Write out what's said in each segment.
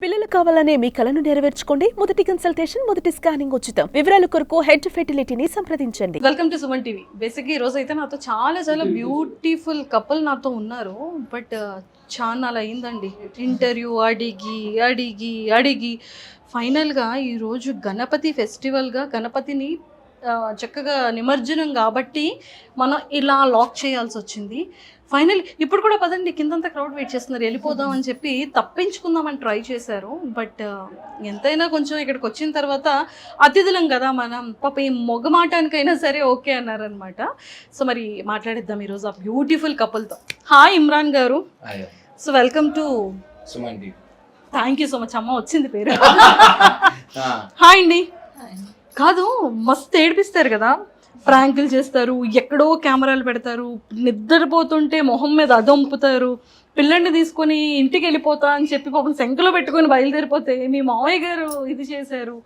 పిల్లలు కావాలనే మీ కలను నెరవేర్చుకోండి. మొదటి కన్సల్టేషన్, మొదటి స్కానింగ్ ఉచితం. వివరాల కొరకు హెడ్ ఫెర్టిలిటీని సంప్రదించండి. Welcome to Suman TV. బేసిక్గా ఈ రోజు అయితే నాతో చాలా బ్యూటిఫుల్ కపుల్ నాతో ఉన్నారు. బట్ చాలా అయిందండి ఇంటర్వ్యూ అడిగి ఫైనల్గా ఈరోజు గణపతి ఫెస్టివల్గా గణపతిని చక్కగా నిమజ్జనం కాబట్టి మనం ఇలా లాక్ చేయాల్సి వచ్చింది. ఫైనల్ ఇప్పుడు కూడా పదండి, కిందంతా క్రౌడ్ వెయిట్ చేస్తున్నారు, వెళ్ళిపోదాం అని చెప్పి తప్పించుకుందామని ట్రై చేశారు. బట్ ఎంతైనా కొంచెం ఇక్కడికి వచ్చిన తర్వాత అతిథులం కదా మనం, పాప ఈ మొగమాటానికైనా సరే ఓకే అన్నారనమాట. సో మరి మాట్లాడిద్దాం ఈరోజు ఆ బ్యూటిఫుల్ కపుల్తో. హాయ్ ఇమ్రాన్ గారు. So welcome to Suman TV. Thank you so much. అమ్మ వచ్చింది పేరు. హాయ్ అండి. కాదు, మస్తు ఏడిపిస్తారు కదా, ప్రాంకులు చేస్తారు, ఎక్కడో కెమెరాలు పెడతారు, నిద్రపోతుంటే మొహం మీద అదంపుతారు, పిల్లల్ని తీసుకొని ఇంటికి వెళ్ళిపోతా అని చెప్పి పాపం శంకలో పెట్టుకొని బయలుదేరిపోతే మీ మావయ్య గారు ఇది చేశారు.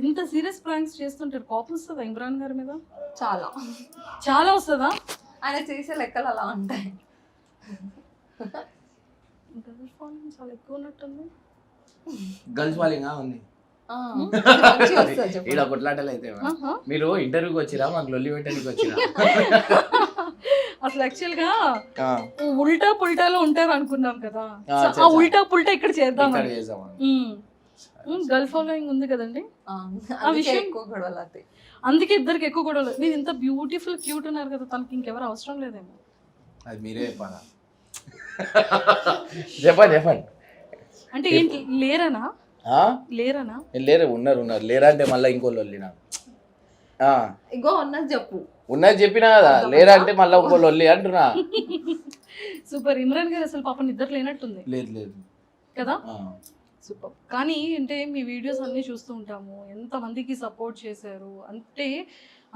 ఇంత సీరియస్ ప్రాంక్స్ చేస్తుంటారు. కోపం వస్తుందా ఇమ్రాన్ గారి మీద? చాలా వస్తుందా? ఆయన చేసే లెక్కలు అలా ఉంటాయి. చాలా ఎక్కువ ఉన్నట్టుంది. గర్ల్స్ వాలింగా ఉంది ఇలా కొట్లాటలు అయితే. మీరు ఇంటర్వ్యూకి వచ్చిరా, మాకు లొల్లి పెట్టడానికి వచ్చిరా? అసలు యాక్చువల్ గా ఉల్టా పుల్టాలో ఉంటారు అనుకున్నాం కదా, ఆ ఉల్టా పుల్టా ఇక్కడ చేద్దాం. గర్ల్ ఫాలోయింగ్ ఉంది కదండి, ఆ విషయం ఎక్కువ గొడవలు అవుతాయి. అందుకే ఇద్దరికి ఎక్కువ గొడవలు. మీరు ఇంత బ్యూటిఫుల్ క్యూట్ ఉన్నారు కదా, తనకి ఇంకెవరు అవసరం లేదేమో. అది మీరే చెప్పాలా? చెప్పండి. అంటే ఏంటి, లేరనా? లేరు, ఉన్నారు. లేరా అంటే మళ్ళీ ఇంకో లొల్లి నాకు. ఇగో ఉన్నది చెప్పు. ఉన్నది చెప్పినా కదా, లేరా అంటే మళ్ళీ ఇంకో లొల్లి అంటున్నా. సూపర్. ఇమ్రాన్ గారు అసలు పాపం నిద్ర లేనట్టుంది. లేదు కదా. సూపర్. కానీ అంటే మీ వీడియోస్ అన్నీ చూస్తూ ఉంటాము, ఎంతమందికి సపోర్ట్ చేశారు అంటే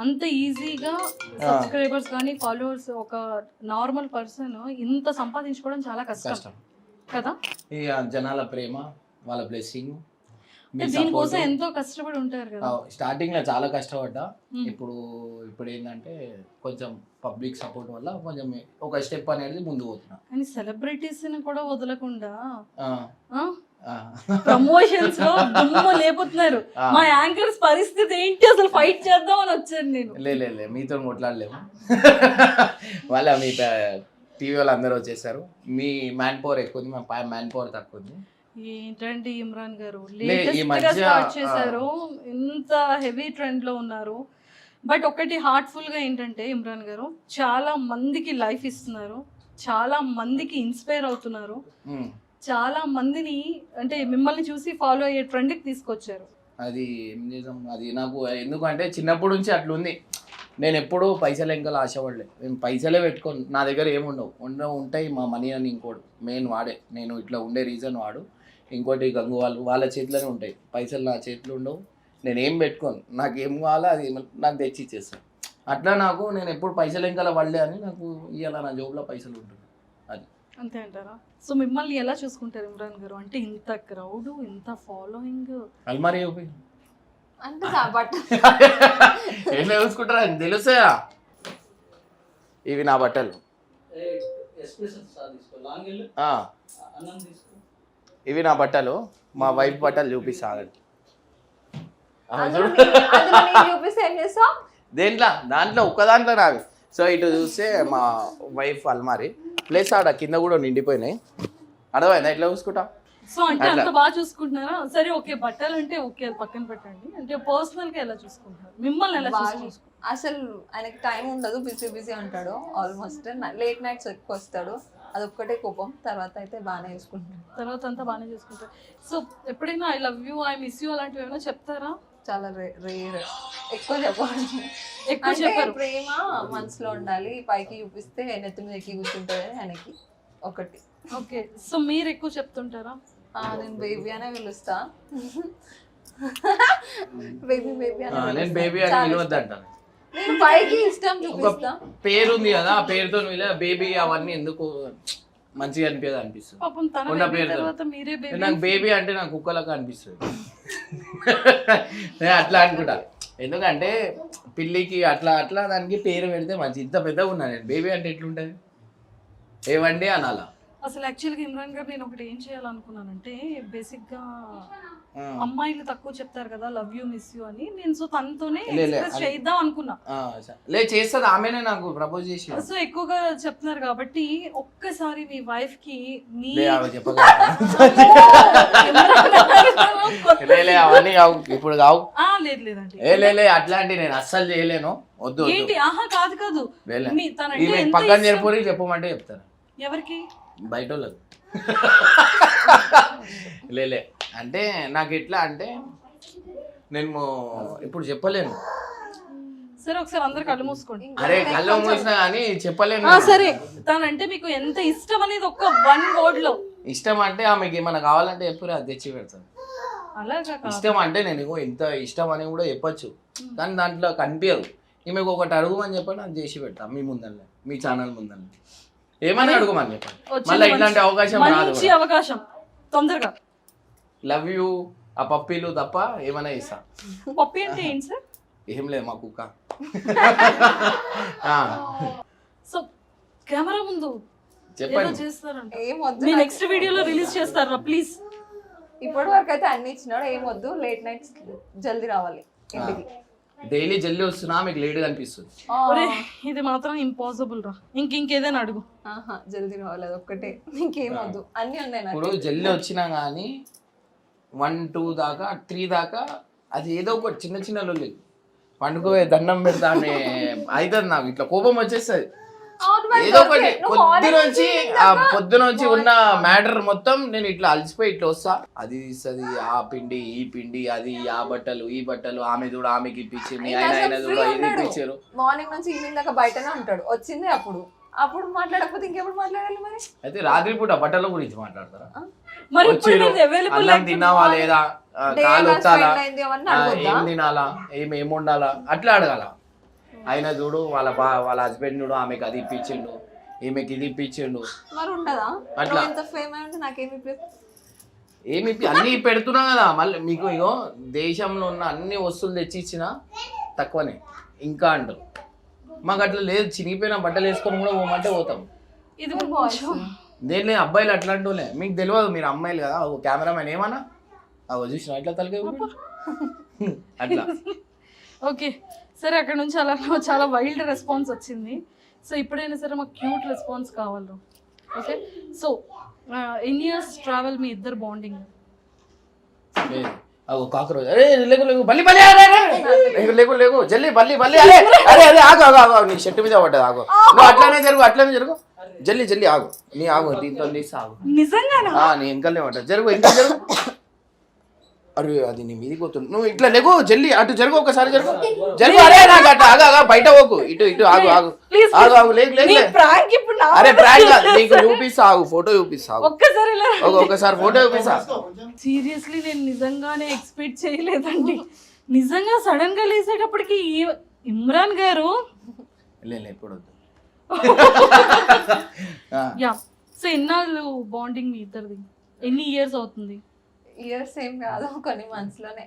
అంత ఈజీగా సబ్స్క్రైబర్స్ కానీ ఫాలోవర్స్ ఒక నార్మల్ పర్సన్ ఇంత సంపాదించుకోవడం చాలా కష్టం కదా. ఈ జనాల ప్రేమ, వాళ్ళ బ్లెస్సింగ్, దీనికోసం ఎంతో కష్టపడి ఉంటారు కదా. స్టార్టింగ్ లో చాలా కష్టపడ్డా. ఇప్పుడు ఏంటంటే కొంచెం పబ్లిక్ సపోర్ట్ వల్ల కొంచెం ఒక స్టెప్ అనేది ముందు పోతున్నా. కానీ సెలబ్రిటీస్ ని కూడా వదలకుండా ప్రమోషన్స్ లో దుమ్ము లేపుతున్నారు. మా యాంకర్స్ పరిస్థితి ఏంటి, అసలు ఫైట్ చేద్దాం అని వచ్చాను నేను. లే మీతో కొట్లాడలేము. వాళ్ళ మీ టీవీ వాళ్ళు అందరూ వచ్చేసారు. మీ మ్యాన్ పవర్ ఎక్కువ ఉంది, మా మ్యాన్ పవర్ తక్కువ ఉంది. ఏంటండి ఇమ్రాన్ గారు, లేటెస్ట్ స్టార్ట్ చేశారు, ఇంత హెవీ ట్రెండ్ లో ఉన్నారు. బట్ ఒకటి హార్ట్ఫుల్ గా ఏంటంటే ఇమ్రాన్ గారు చాలా మందికి లైఫ్ ఇస్తున్నారు, చాలా మందికి ఇన్స్పైర్ అవుతున్నారు, చాలా మందిని అంటే మిమ్మల్ని చూసి ఫాలో అయ్యే ట్రెండ్కి తీసుకొచ్చారు. అది ఏం చేద్దాం, అది నాకు ఎందుకంటే చిన్నప్పటి నుంచి అట్లుంది. నేను ఎప్పుడూ పైసలు ఎంకలు ఆశపడలే. నేను పైసలే పెట్టుకోను, నా దగ్గర ఏముండవు. ఉంటాయి మా మనీ అని. ఇంకోటి మెయిన్ వాడే, నేను ఇట్లా ఉండే రీజన్ వాడు. ఇంకోటి గంగు వాళ్ళ చేతిలోనే ఉంటాయి పైసలు, నా చేతిలో ఉండవు. నేను ఏం పెట్టుకోను, నాకు ఏం కావాలో అది నాకు తెచ్చి ఇచ్చేస్తాను. అట్లా నేను ఎప్పుడు పైసలు ఎంకల పడలే అని నాకు ఇవాళ నా జోబులో పైసలు ఉంటుంది. అది అంతే అంటారా? సో మిమ్మల్ని ఎలా చూసుకుంటారు ఇమ్రాన్ గారు? అంటే ఇంత క్రౌడ్, ఇంత ఫాలోయింగ్. అల్మారీ అంటే ఏమే చూసుకుంటారా తెలుసా? ఇవి నా బట్టలు, ఇవి నా బట్టలు, మా వైఫ్ బట్టలు చూపిస్తాను. దాంట్లో ఒక్క దాంట్లో నావి. సో ఇటు చూస్తే మా వైఫ్ అల్మారీ ప్లేస్ ఆడ కింద కూడా నిండిపోయినాయి. అర్థమైందా? ఇట్లా చూసుకుంటా. సో అంటే అంత బాగా చూసుకుంటున్నారా? సరే ఓకే, బట్టలు అంటే ఓకే, అది పక్కన పెట్టండి. అంటే పర్సనల్ గా ఎలా చూసుకుంటారు? మిమ్మల్ని ఎలా చూసుకుంటారు? అసలు ఆయనకి టైం ఉండదు, బిజీ అంటాడు. ఆల్మోస్ట్ లేట్ నైట్స్ ఎక్కువ వస్తాడు, అదొక్కటే కోపం. తర్వాత అయితే బాగానే చూసుకుంటాడు. తర్వాత అంతా బాగానే చూసుకుంటారు. సో ఎప్పుడైనా I love you, I miss you అలాంటివి ఏమైనా చెప్తారా? చాలా రేర్, ఎక్కువ చెప్పాలి. ప్రేమ మనసులో ఉండాలి, పైకి చూపిస్తే నెత్తి మీద ఎక్కి కూర్చుంటుంది ఆయనకి ఒకటి. ఓకే, సో మీరు ఎక్కువ చెప్తుంటారా? నేను బేబీ అనే పిలుస్తా. బేబీ అని పిలవద్దంటాను. నేను పైకి ఇష్టం చూపిస్తా. పేరు ఉంది కదా, ఆ పేరుతో బేబీ అవన్నీ ఎందుకు మంచిగా అనిపిస్తుంది. నాకు బేబీ అంటే నాకు కుక్కలకు అనిపిస్తుంది. అట్లా అనుకుంటా. ఎందుకంటే పిల్లికి అట్లా దానికి పేరు పెడితే మంచి. ఇంత పెద్దగా ఉన్నా నేను, బేబీ అంటే ఎట్లుంటుంది? ఏవండి అనాలా? అసలు యాక్చువల్గా ఇమ్రాన్ గారు నేను ఒకటి ఏం చేయాలనుకున్నానంటే బేసిక్గా ఆ. అమ్మాయిలు తక్కువ చెప్తారు కదా లవ్ యూ మిస్ యూ అని నేను సో తనతోనే లే, ఎక్స్ప్రెస్ అది- చేద్దాం అనుకున్నా. లే చేస్తుంది ఆమెనే నాకు ప్రపోజ్ చేసి సో ఎక్కువగా చెప్తున్నారు కాబట్టి ఒక్కసారి మీ వైఫ్ కి మీ లే ఆమె చెప్పగా లే అవన్నీ కావు ఇప్పుడు కావు. లేదు లేదండి లే అట్లాంటి నేను అస్సలు చేయలేను. వద్దు వద్దు ఏంటి ఆహా కాదు కాదు లేలే. తనంటే ఈమె ఎంత పక్కన ఇష్టం? చెప్పి చెప్పమంటే చెప్తాను ఎవరికి బయట వాళ్ళకి. లేలే అంటే నాకు ఎట్లా అంటే నేను ఇప్పుడు చెప్పలేను. సరే ఒకసారి అందరు కళ్ళు మూసుకోండి. అరే కళ్ళు మూసినా కానీ చెప్పలేను. సరే తనంటే మీకు ఎంత ఇష్టం అనేది ఒక 1 word లో. ఇష్టం అంటే ఆమెకి ఏమైనా కావాలంటే చెప్పు అది తెచ్చి పెడతాను. అలాగా కాదు. ఇష్టం అంటే నేను ఇగో ఇంత ఇష్టం అని కూడా చెప్పొచ్చు కానీ దాంట్లో కనిపించదు. ఈమెకు ఒకటి అడుగుమని చెప్పండి అది చేసి పెడతా మీ ముందరనే మీ ఛానల్ ముందరనే ఏమని అడుగుమని చెప్పండి. వచ్చింది మళ్ళీ ఇట్లాంటి అవకాశం రాదు. మంచి అవకాశం తొందరగా. లవ్ యూ ఆ పప్పీలు తప్ప ఏమైనా ఇస్తా. పప్పి అంటే ఏంటి సార్? ఏం లేదు మా కుక్క. సో కెమెరా ముందు ఏదో చెప్పండి. చేస్తారంట. ఏం వద్దు మీ నెక్స్ట్ వీడియోలో రిలీజ్ చేస్తారా ప్లీజ్? ఇప్పటి వరకు అయితే అన్ని ఇచ్చినాడు. ఏం వద్దు, లేట్ నైట్స్ జల్దీ రావాలి ఇంటికి. డైలీ జల్దీ వస్తున్నా మీకు లేట్ కనిపిస్తుంది. ఒరే ఇది మాత్రం ఇంపాసిబుల్ రా. ఇంకేదైనా అడుగు. ఆహా జల్దీ రావాలి అది ఒక్కటే, ఇంకేం వద్దు. అన్ని ఉన్నాయి నాకు. ఇప్పుడు జల్దీ వచ్చినా కానీ 1, 2 దాకా 3 దాకా అది ఏదో ఒకటి చిన్న చిన్న లొల్లి పండుకోవే దండం పెడతా అని అవుతుంది. నాకు ఇట్లా కోపం వచ్చేస్తుంది. అవును మరి ఏదో ఒకటి నువ్వు పొద్దున నుంచి ఉన్న మ్యాటర్ మొత్తం నేను ఇట్లా అలసిపోయి ఇట్లా వస్తా. అది ఇస్తుంది ఆ పిండి ఈ పిండి అది ఆ బట్టలు ఈ బట్టలు ఆమె చూడ ఆమెకి ఇప్పించింది ఆయన చూడ ఇది ఇప్పించారు. మార్నింగ్ నుంచి ఈవినింగ్ దాకా బయటనే ఉంటాడు. వచ్చింది అప్పుడు మాట్లాడకపోతే ఇంకెప్పుడు మాట్లాడాలి మరి? అయితే రాత్రి పూట బట్టల గురించి మాట్లాడతారా? మరి ఇప్పుడు వచ్చారు మీరు available అన్నం లేకపోతే తిన్నావా లేదా Day కాలు ఎలా వచ్చాలా spend అయింది అవన్నీ అడగొద్దా? ఏం తినాలా ఏం వండాలా అట్లా అడగాల. ఆయన చూడు వాళ్ళ హస్బెండ్ చూడు ఆమెకి అది ఇప్పించిండు ఈమెకి ఇది ఇప్పించిండు మరి ఉండదా? అట్లా. ఎంత ఫేమ్ అయి ఉంటే నాకేమి ఏమి అన్ని పెడుతున్నా కదా. మళ్ళీ మీకు ఇగో దేశంలో ఉన్న అన్ని వస్తువులు తెచ్చి ఇచ్చినా తక్కువనే ఇంకా అంటారు. మాకు అట్లా లేదు. చినిగిపోయిన బట్టలు వేసుకొని కూడా పోమంటే పోతాం. ఇది దేని అబ్బాయిలు అట్లాంటి వాళ్ళే. మీకు తెలియదు మీరు అమ్మాయిలు కదా. ఓ కెమెరామెన్ ఏమన్నా అవి చూసిన ఇట్లా తలకే అట్లా. ఓకే సరే అక్కడ నుంచి అలా చాలా వైల్డ్ రెస్పాన్స్ వచ్చింది. సో ఇప్పుడైనా సరే మాకు క్యూట్ రెస్పాన్స్ కావాలి. ఓకే సో ఎన్ని ఇయర్స్ ట్రావెల్ మీ ఇద్దరు బాండింగ్? అగో కాకరోజు అరే లేకు బల్లి బల్లి లేకు జల్లి బల్లి అరే అరే అరే ఆగు నీ షర్టు మీద పడ్డది. ఆగు నువ్వు అట్లానే జరుగు జల్లి ఆగు నీ ఆగు దీంతో తీసి ఆగు. నిజంగానా? నీ ఇంకల్నే పడ్డది. ఇంకా జరుగు. అరే అది నీ మీదికి పోతుంది. నువ్వు ఇట్లా లేకు జల్లి అటు జరుగు ఒకసారి జరుగు అరే నాకు అట్లా ఆగా బయట పోకు ఇటు ఆగు లేకు అరే ప్రాంక్ నీకు చూపిస్తా ఆగు ఫోటో చూపిస్తా ఒకసారి ఫోటో చూపిస్తా. సీరియస్లీ నేను నిజంగానే ఎక్స్పెక్ట్ చేయలేదండి. నిజంగా సడన్ గా లేసేటప్పటికి ఇమ్రాన్ గారు ఎప్పుడు యా. సో ఎన్నాళ్ళు బాండింగ్ మీ ఇద్దరిది? ఎన్ని ఇయర్స్ అవుతుంది? ఇయర్స్ ఏం కాదు, కొన్ని మంత్స్ లోనే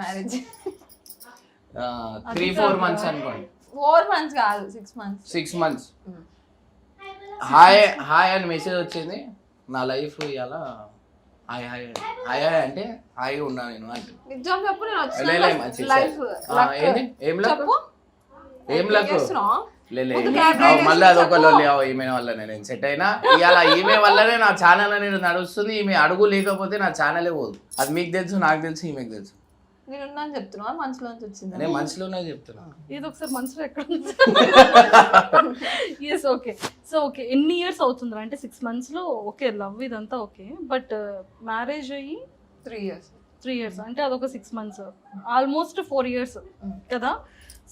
మ్యారేజ్. 3-4 months అనుకోండి. 4 months కాదు 6 months. 6 months. హాయ్ అని మెసేజ్ వచ్చింది. నా లైఫ్ ఇలా హాయ్ అంటే హాయిగా ఉన్నా నేను అంటే నిజం చెప్పు. నేను వచ్చిన లైఫ్ ఏం లక్ లేదు మళ్ళీ అదొక లొల్లి ఈమె వల్ల నేను సెట్ అయినా. ఇవాళ ఈమె వల్లనే నా ఛానల్ అనేది నడుస్తుంది. ఈమె అడుగు లేకపోతే నా ఛానలే పోదు. అది మీకు తెలుసు నాకు తెలుసు ఈమెకు తెలుసు. నేను చెప్తున్నా మనసులో నుంచి వచ్చింది. నేను మనసులోనే చెప్తున్నా. ఏదో ఒకసారి మనసులో ఎక్కడ ఎస్ ఓకే. సో ఓకే ఎన్ని ఇయర్స్ అవుతుందా అంటే 6 months లో ఓకే లవ్ ఇదంతా ఓకే. బట్ మ్యారేజ్ అయ్యి 3 years. 3 years అంటే అదొక 6 months ఆల్మోస్ట్ 4 years కదా.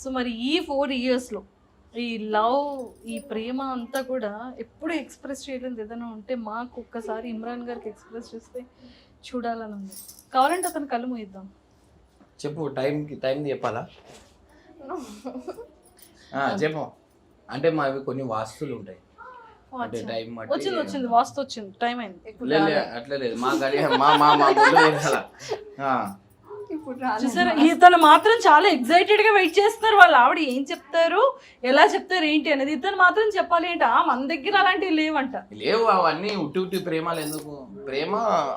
సో మరి ఈ 4 years లో ఈ లవ్ ఈ ప్రేమ అంతా కూడా ఎప్పుడు ఎక్స్ప్రెస్ చేయలేదు ఏదైనా ఉంటే మాకు ఒక్కసారి ఇమ్రాన్ గారికి ఎక్స్ప్రెస్ చేస్తే చూడాలని ఉంది. కావాలంటే అతను కళ్ళు మూయిద్దాం. చెప్పు టైం చెప్పాలా? చెప్పు. అంటే మావి కొన్ని వాస్తులు ఉంటాయి. అంటే టైం వచ్చింది వాస్తు వచ్చింది టైం అయింది. అట్లా లేదు మా గడి మా ఇప్పుడు రాలేదు. చూసారా ఇతను మాత్రం చాలా ఎక్సైటెడ్ గా వెయిట్ చేస్తున్నారు. వాళ్ళు ఆవిడ ఏం చెప్తారు, ఎలా చెప్తారు, ఏంటి అనేది ఇతను మాత్రం చెప్పాలి ఏంట. మన దగ్గర అలాంటివి లేవంట. లేవు అవన్నీ ఉట్టి ప్రేమలు ఎందుకు, ప్రేమ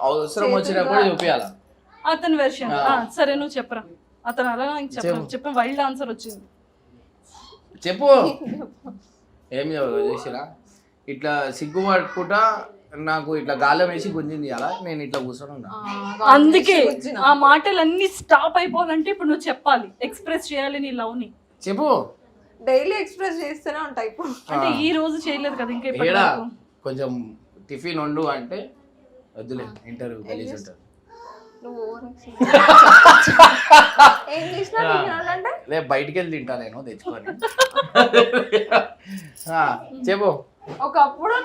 అవసరం వచ్చినప్పుడు చూపించాల. అతని వెర్షన్ సరే నువ్వు చెప్పరా. అతను అలా చెప్పిన వైల్డ్ ఆన్సర్ వచ్చింది. చెప్పు. ఏం చేసిరా ఇట్లా సిగ్గుపడుకుంటా నాకు ఇట్లా గాలం వేసి గుంజింది అలా నేను ఇట్లా కూర్చొని ఉన్నా. అందుకే ఆ మాటలన్నీ స్టాప్ అయిపోవాలంటే ఇప్పుడు నువ్వు చెప్పాలి, ఎక్స్ప్రెస్ చేయాలి నీ లవ్ ని. చెప్పు. డైలీ ఎక్స్ప్రెస్ చేస్తూనే ఉంటాయి ఇప్పుడు. అంటే ఈ రోజు చేయలేదు కదా ఇంకా. ఏడా కొంచెం టిఫిన్ వండు అంటే వద్దులే ఇంటర్వ్యూ గలీజ్ ఉంటుంది. నువ్వు ఏం చేసినా అంటే లే బయటికి వెళ్ళి తింటా నేను తెచ్చుకొని. చెప్పు. ఒకప్పుడు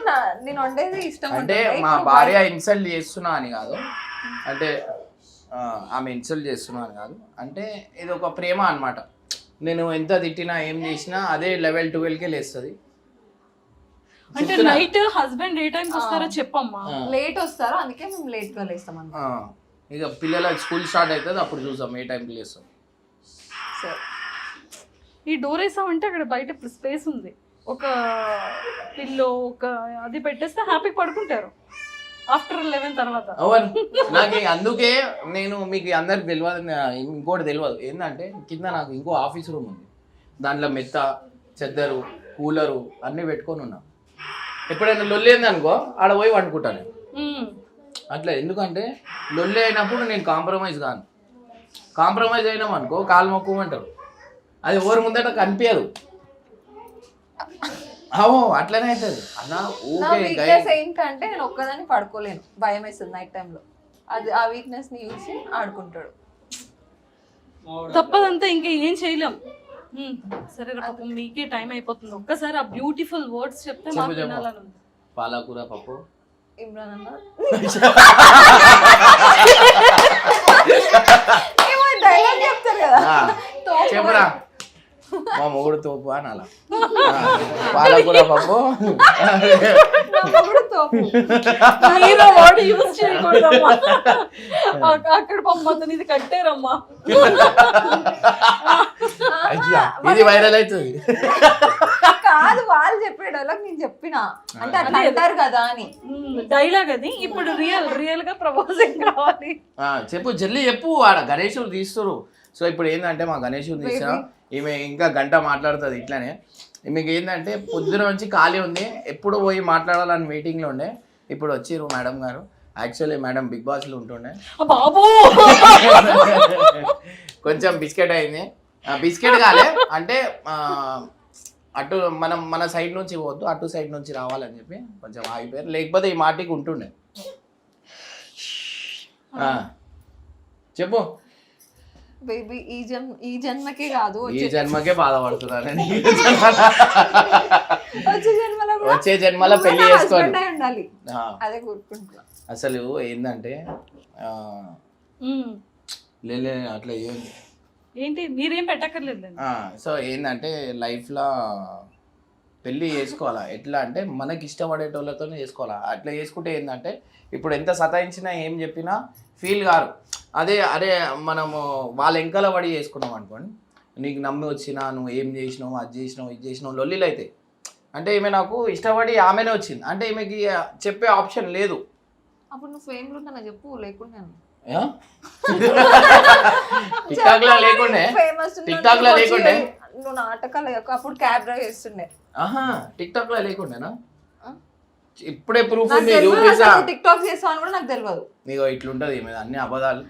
నేను వండేది ఇష్టం అంటే మా భార్య ఇన్సల్ట్ చేస్తున్నా అని కాదు, అంటే ఆమె ఇన్సల్ట్ చేస్తున్నా అని కాదు, అంటే ఇది ఒక ప్రేమ అన్నమాట. నేను ఎంత తిట్టినా ఏం చేసినా అదే లెవెల్ 12కే లేస్తుంది. అంటే నైట్ హస్బెండ్ ఏ టైంకి వస్తారో చెప్పమ్మా. లేట్ వస్తారో అందుకే మేము లేట్ గా లేస్తాం అన్నమాట. ఇక పిల్లల స్కూల్ స్టార్ట్ అవుతుంది అప్పుడు చూసాం ఏ టైంకి లేస్తాం. ఈ డోర్ వేసామంటే అక్కడ బయట స్పేస్ ఉంది, ఒక పిల్లో ఒక అది పెట్టేస్తే హ్యాపీగా పడుకుంటారు ఆఫ్టర్ 11 తర్వాత. అవును నాకు అందుకే నేను మీకు అందరికి తెలియదు, ఇంకోటి తెలియదు ఏంటంటే కింద నాకు ఇంకో ఆఫీస్ రూమ్ ఉంది, దాంట్లో మెత్త చెద్దరు కూలరు అన్నీ పెట్టుకొని ఉన్నా. ఎప్పుడైనా లొల్లి అయిందనుకో ఆడ పోయి వండుకుంటాను అట్లా. ఎందుకంటే లొల్లి అయినప్పుడు నేను కాంప్రమైజ్ కాను. కాంప్రమైజ్ అయినాం అనుకో కాలు మొక్కుమంటారు, అది ఎవరి ముందట కనిపించదు. అట్లనే అవుతుంది అన్న. ఏంటంటే నేను ఒక్కదాన్ని పడుకోలేను, భయం వేస్తుంది నైట్ టైంలో. అది ఆ వీక్నెస్ ని చూసి ఆడుకుంటాడు. తప్పదంతా ఇంకా ఏం చేయలేం. సరే పాపం మీకే టైం అయిపోతుంది. ఒక్కసారి ఆ బ్యూటిఫుల్ వర్డ్స్ చెప్తే మాకు వినాలని ఉంది. పాలకూర పప్పు. ఇమ్రాన్ అన్న డైలాగ్ చెప్తారు కదా, చెప్పురా. మా మొగుడు తోపు అని అలా. పాలకూర పప్పు యూజ్ చేయకూడదమ్మా. అక్కడ పంపండి, ఇది కట్టారమ్మా. ఇది వైరల్ అవుతుంది కాదు, వాళ్ళు చెప్పే డైలాగ్ నేను చెప్పిన అంటే అట్లా అంటారు కదా అని డైలాగ్ అది. ఇప్పుడు రియల్ గా ప్రపోజింగ్ కావాలి. చెప్పు జల్లి చెప్పు. ఆడ గణేశుడు తీస్తారు. సో ఇప్పుడు ఏంటంటే మా గణేశుడు తీసినా ఈమె ఇంకా గంట మాట్లాడుతుంది ఇట్లానే. ఈమెకి ఏంటంటే పొద్దున నుంచి ఖాళీ ఉంది, ఎప్పుడు పోయి మాట్లాడాలని వెయిటింగ్లో ఉండే. ఇప్పుడు వచ్చిర్రు మేడం గారు. యాక్చువల్లీ మేడం బిగ్ బాస్లో ఉంటుండే. బాబు కొంచెం బిస్కెట్ అయింది. బిస్కెట్ కాలే అంటే అటు మన సైడ్ నుంచి పోవద్దు, అటు సైడ్ నుంచి రావాలని చెప్పి కొంచెం ఆగిపోయారు. లేకపోతే ఈ మాటికి ఉంటుండే. చెప్పు. బేబీ ఈ జన్మకే కాదు, ఈ జన్మకే బాధపడుతున్నాను. వచ్చే జన్మలో పెళ్లి చేసుకోండి ఉండాలి. అదే కోరుకుంటున్నా. అసలు ఏంటంటే లే అట్లా ఏంటి మీరేం పెట్టక్కర్లేదు. సో ఏంటంటే లైఫ్లో పెళ్ళి చేసుకోవాలా. ఎట్లా అంటే మనకి ఇష్టపడేటోళ్ళతోనే చేసుకోవాలా. అట్లా చేసుకుంటే ఏంటంటే ఇప్పుడు ఎంత సతాయించినా ఏం చెప్పినా ఫీల్ కారు. అరే మనము వాళ్ళ వెంకల పడి చేసుకున్నాం అనుకోండి, నీకు నమ్మి వచ్చినా నువ్వు ఏం చేసినావు, అది చేసినావు, ఇది చేసినావు, లొల్లిలు అయితే. అంటే ఈమె నాకు ఇష్టపడి ఆమెనే వచ్చింది అంటే ఈమెకి చెప్పే ఆప్షన్ లేదు. అప్పుడు నువ్వు ఫేమ్లో ఉన్నా చెప్పు, లేకుండా టిక్టాక్ లో లేకుండే. టిక్టాక్ లో లేకుండే నువ్వు నాటకాలు అప్పుడు క్యాబ్ డ్రైవ్ చేస్తుండే. టిక్టాక్ లో లేకుండేనా? ఇప్పుడే ప్రూఫ్ టిక్టాక్ చేస్తాను కూడా నాకు తెలియదు. నీకు ఇట్లుంటది మీద అన్ని అబద్ధాలు.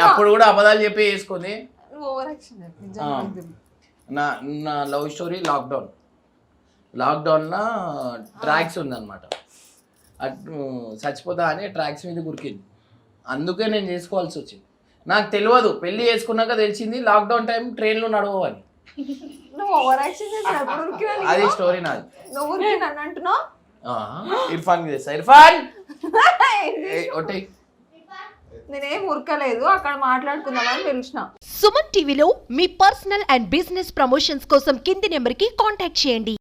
అప్పుడు కూడా అబద్ధాలు చెప్పి వేసుకుంది. నా లవ్ స్టోరీ లాక్డౌన్ లో ట్రాక్స్ ఉందన్నమాట. అటు చచ్చిపోతా అని ట్రాక్స్ మీద గురికింది. అందుకే నేను చేసుకోవాల్సి వచ్చింది. నాకు తెలియదు, పెళ్లి చేసుకున్నాక తెలిసింది లాక్డౌన్ టైం ట్రైన్లో నడవని. అది స్టోరీ నాది. ఇర్ఫాన్ చేస్తా. ఇర్ఫాన్ నేనేం ఉరకలేదు, అక్కడ మాట్లాడుకుందామని పిలిచిన. సుమన్ టీవీలో మీ పర్సనల్ అండ్ బిజినెస్ ప్రమోషన్స్ కోసం కింది నెంబర్కి కాంటాక్ట్ చేయండి.